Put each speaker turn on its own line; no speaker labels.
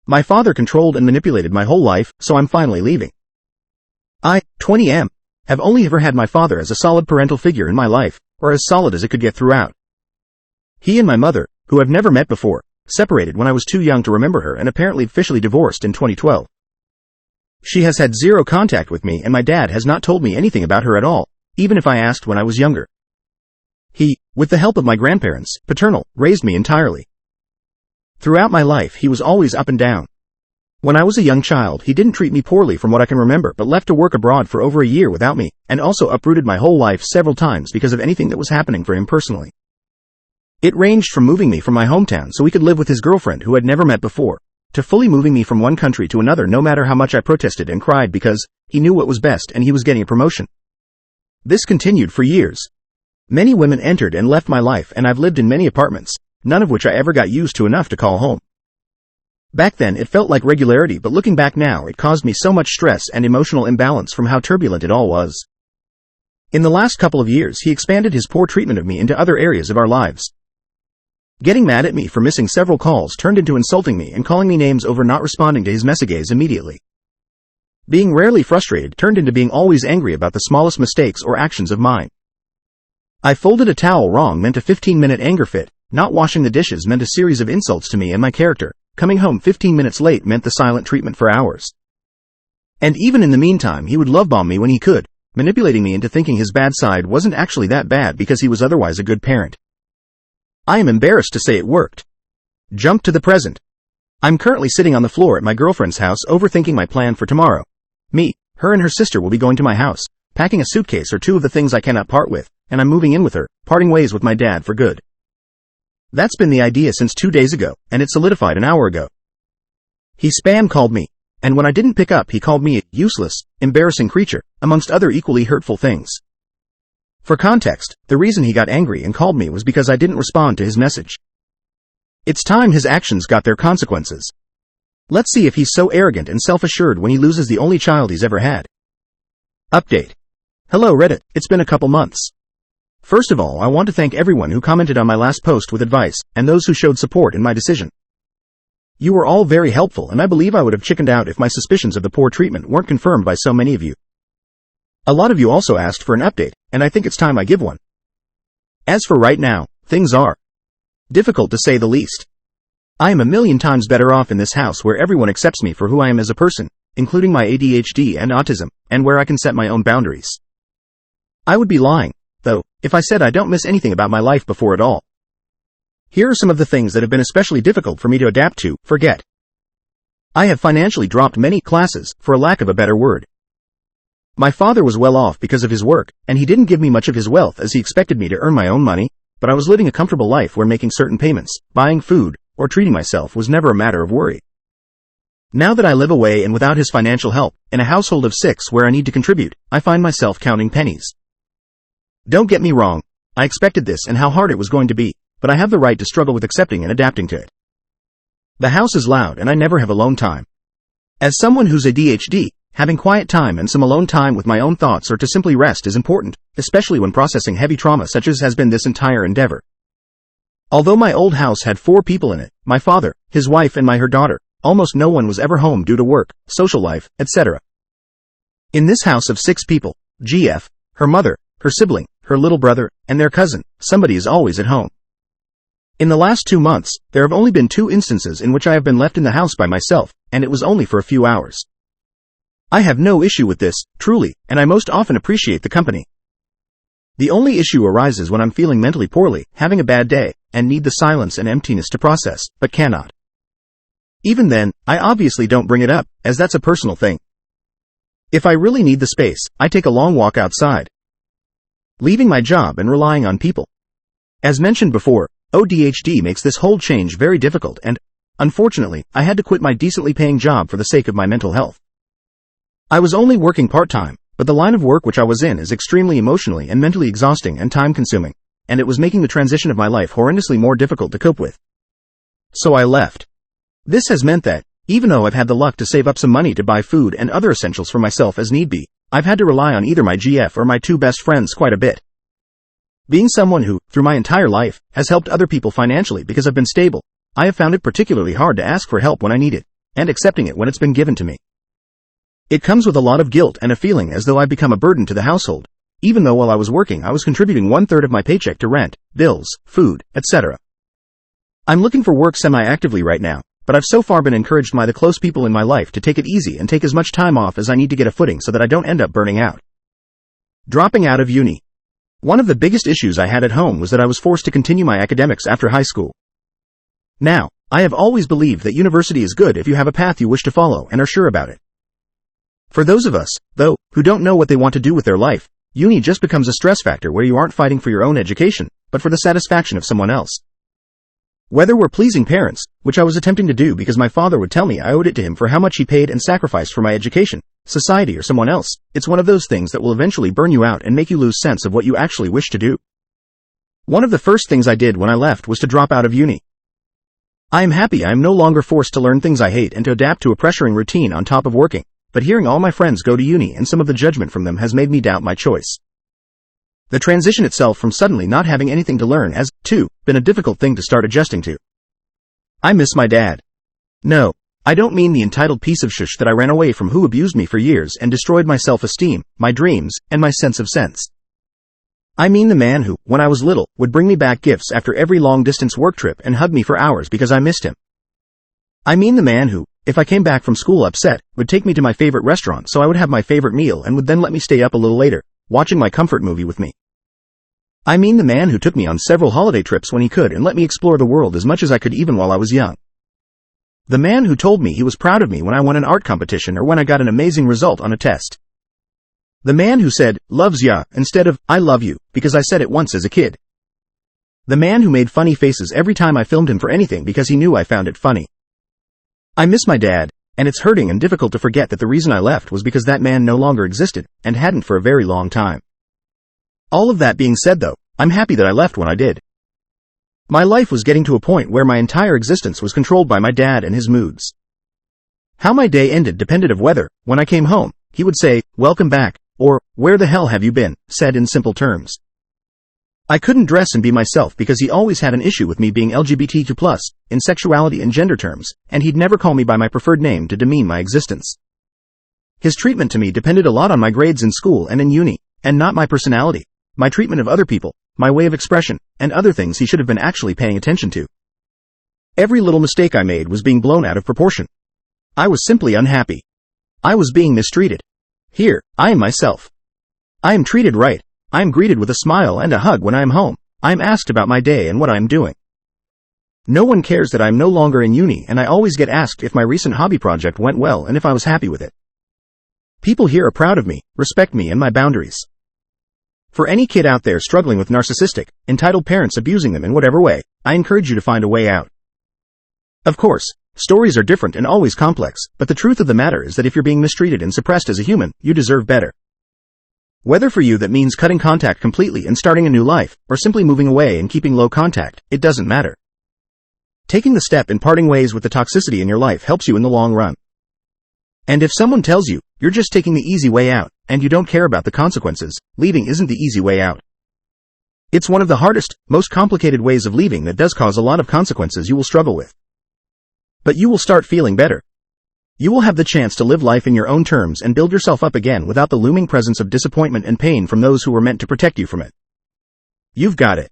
My father controlled and manipulated my whole life, so I'm finally leaving. I, 20 have only ever had my father as a solid parental figure in my life, or as solid as it could get throughout. He and my mother, who I've never met before, separated when I was too young to remember her and apparently officially divorced in 2012. She has had zero contact with me and my dad has not told me anything about her at all, even if I asked when I was younger. He, with the help of my grandparents, paternal, raised me entirely. Throughout my life he was always up and down. When I was a young child he didn't treat me poorly from what I can remember but left to work abroad for over a year without me, and also uprooted my whole life several times because of anything that was happening for him personally. It ranged from moving me from my hometown so he could live with his girlfriend who I'd never met before, to fully moving me from one country to another no matter how much I protested and cried because he knew what was best and he was getting a promotion. This continued for years. Many women entered and left my life and I've lived in many apartments, none of which I ever got used to enough to call home. Back then it felt like regularity, but looking back now it caused me so much stress and emotional imbalance from how turbulent it all was. In the last couple of years he expanded his poor treatment of me into other areas of our lives. Getting mad at me for missing several calls turned into insulting me and calling me names over not responding to his messages immediately. Being rarely frustrated turned into being always angry about the smallest mistakes or actions of mine. I folded a towel wrong meant a 15-minute anger fit, not washing the dishes meant a series of insults to me and my character, coming home 15 minutes late meant the silent treatment for hours. And even in the meantime he would love-bomb me when he could, manipulating me into thinking his bad side wasn't actually that bad because he was otherwise a good parent. I am embarrassed to say it worked. Jump to the present. I'm currently sitting on the floor at my girlfriend's house overthinking my plan for tomorrow. Me, her and her sister will be going to my house, packing a suitcase or two of the things I cannot part with, and I'm moving in with her, parting ways with my dad for good. That's been the idea since 2 days ago, and it solidified an hour ago. He spam called me, and when I didn't pick up he called me a useless, embarrassing creature, amongst other equally hurtful things. For context, the reason he got angry and called me was because I didn't respond to his message. It's time his actions got their consequences. Let's see if he's so arrogant and self-assured when he loses the only child he's ever had. Update. Hello Reddit, it's been a couple months. First of all, I want to thank everyone who commented on my last post with advice, and those who showed support in my decision. You were all very helpful and I believe I would have chickened out if my suspicions of the poor treatment weren't confirmed by so many of you. A lot of you also asked for an update, and I think it's time I give one. As for right now, things are difficult to say the least. I am a million times better off in this house where everyone accepts me for who I am as a person, including my ADHD and autism, and where I can set my own boundaries. I would be lying, though, if I said I don't miss anything about my life before at all. Here are some of the things that have been especially difficult for me to adapt to, forget. I have financially dropped many classes, for a lack of a better word. My father was well off because of his work, and he didn't give me much of his wealth as he expected me to earn my own money, but I was living a comfortable life where making certain payments, buying food, or treating myself was never a matter of worry. Now that I live away and without his financial help, in a household of 6 where I need to contribute, I find myself counting pennies. Don't get me wrong, I expected this and how hard it was going to be, but I have the right to struggle with accepting and adapting to it. The house is loud and I never have alone time. As someone who's ADHD, having quiet time and some alone time with my own thoughts or to simply rest is important, especially when processing heavy trauma such as has been this entire endeavor. Although my old house had 4 people in it, my father, his wife and her daughter, almost no one was ever home due to work, social life, etc. In this house of 6 people, GF, her mother, her sibling, her little brother, and their cousin, somebody is always at home. In the last 2 months, there have only been 2 instances in which I have been left in the house by myself, and it was only for a few hours. I have no issue with this, truly, and I most often appreciate the company. The only issue arises when I'm feeling mentally poorly, having a bad day, and need the silence and emptiness to process, but cannot. Even then, I obviously don't bring it up, as that's a personal thing. If I really need the space, I take a long walk outside, leaving my job and relying on people. As mentioned before, ADHD makes this whole change very difficult and, unfortunately, I had to quit my decently paying job for the sake of my mental health. I was only working part-time, but the line of work which I was in is extremely emotionally and mentally exhausting and time-consuming, and it was making the transition of my life horrendously more difficult to cope with. So I left. This has meant that, even though I've had the luck to save up some money to buy food and other essentials for myself as need be, I've had to rely on either my GF or my 2 best friends quite a bit. Being someone who, through my entire life, has helped other people financially because I've been stable, I have found it particularly hard to ask for help when I need it, and accepting it when it's been given to me. It comes with a lot of guilt and a feeling as though I've become a burden to the household, even though while I was working I was contributing 1/3 of my paycheck to rent, bills, food, etc. I'm looking for work semi-actively right now, but I've so far been encouraged by the close people in my life to take it easy and take as much time off as I need to get a footing so that I don't end up burning out. Dropping out of uni. One of the biggest issues I had at home was that I was forced to continue my academics after high school. Now, I have always believed that university is good if you have a path you wish to follow and are sure about it. For those of us, though, who don't know what they want to do with their life, uni just becomes a stress factor where you aren't fighting for your own education, but for the satisfaction of someone else. Whether we're pleasing parents, which I was attempting to do because my father would tell me I owed it to him for how much he paid and sacrificed for my education, society or someone else, it's one of those things that will eventually burn you out and make you lose sense of what you actually wish to do. One of the first things I did when I left was to drop out of uni. I am happy I am no longer forced to learn things I hate and to adapt to a pressuring routine on top of working, but hearing all my friends go to uni and some of the judgment from them has made me doubt my choice. The transition itself from suddenly not having anything to learn has, too, been a difficult thing to start adjusting to. I miss my dad. No, I don't mean the entitled piece of shush that I ran away from who abused me for years and destroyed my self-esteem, my dreams, and my sense of sense. I mean the man who, when I was little, would bring me back gifts after every long-distance work trip and hug me for hours because I missed him. I mean the man who, if I came back from school upset, would take me to my favorite restaurant so I would have my favorite meal and would then let me stay up a little later, watching my comfort movie with me. I mean the man who took me on several holiday trips when he could and let me explore the world as much as I could even while I was young. The man who told me he was proud of me when I won an art competition or when I got an amazing result on a test. The man who said, "Loves ya," instead of, "I love you," because I said it once as a kid. The man who made funny faces every time I filmed him for anything because he knew I found it funny. I miss my dad, and it's hurting and difficult to forget that the reason I left was because that man no longer existed, and hadn't for a very long time. All of that being said though, I'm happy that I left when I did. My life was getting to a point where my entire existence was controlled by my dad and his moods. How my day ended depended of whether, when I came home, he would say, "Welcome back," or, "Where the hell have you been?" said in simple terms. I couldn't dress and be myself because he always had an issue with me being LGBTQ+, in sexuality and gender terms, and he'd never call me by my preferred name to demean my existence. His treatment to me depended a lot on my grades in school and in uni, and not my personality, my treatment of other people, my way of expression, and other things he should have been actually paying attention to. Every little mistake I made was being blown out of proportion. I was simply unhappy. I was being mistreated. Here, I am myself. I am treated right. I am greeted with a smile and a hug when I am home. I am asked about my day and what I am doing. No one cares that I am no longer in uni, and I always get asked if my recent hobby project went well and if I was happy with it. People here are proud of me, respect me and my boundaries. For any kid out there struggling with narcissistic, entitled parents abusing them in whatever way, I encourage you to find a way out. Of course, stories are different and always complex, but the truth of the matter is that if you're being mistreated and suppressed as a human, you deserve better. Whether for you that means cutting contact completely and starting a new life, or simply moving away and keeping low contact, it doesn't matter. Taking the step in parting ways with the toxicity in your life helps you in the long run. And if someone tells you, you're just taking the easy way out, and you don't care about the consequences, leaving isn't the easy way out. It's one of the hardest, most complicated ways of leaving that does cause a lot of consequences you will struggle with. But you will start feeling better. You will have the chance to live life in your own terms and build yourself up again without the looming presence of disappointment and pain from those who were meant to protect you from it. You've got it.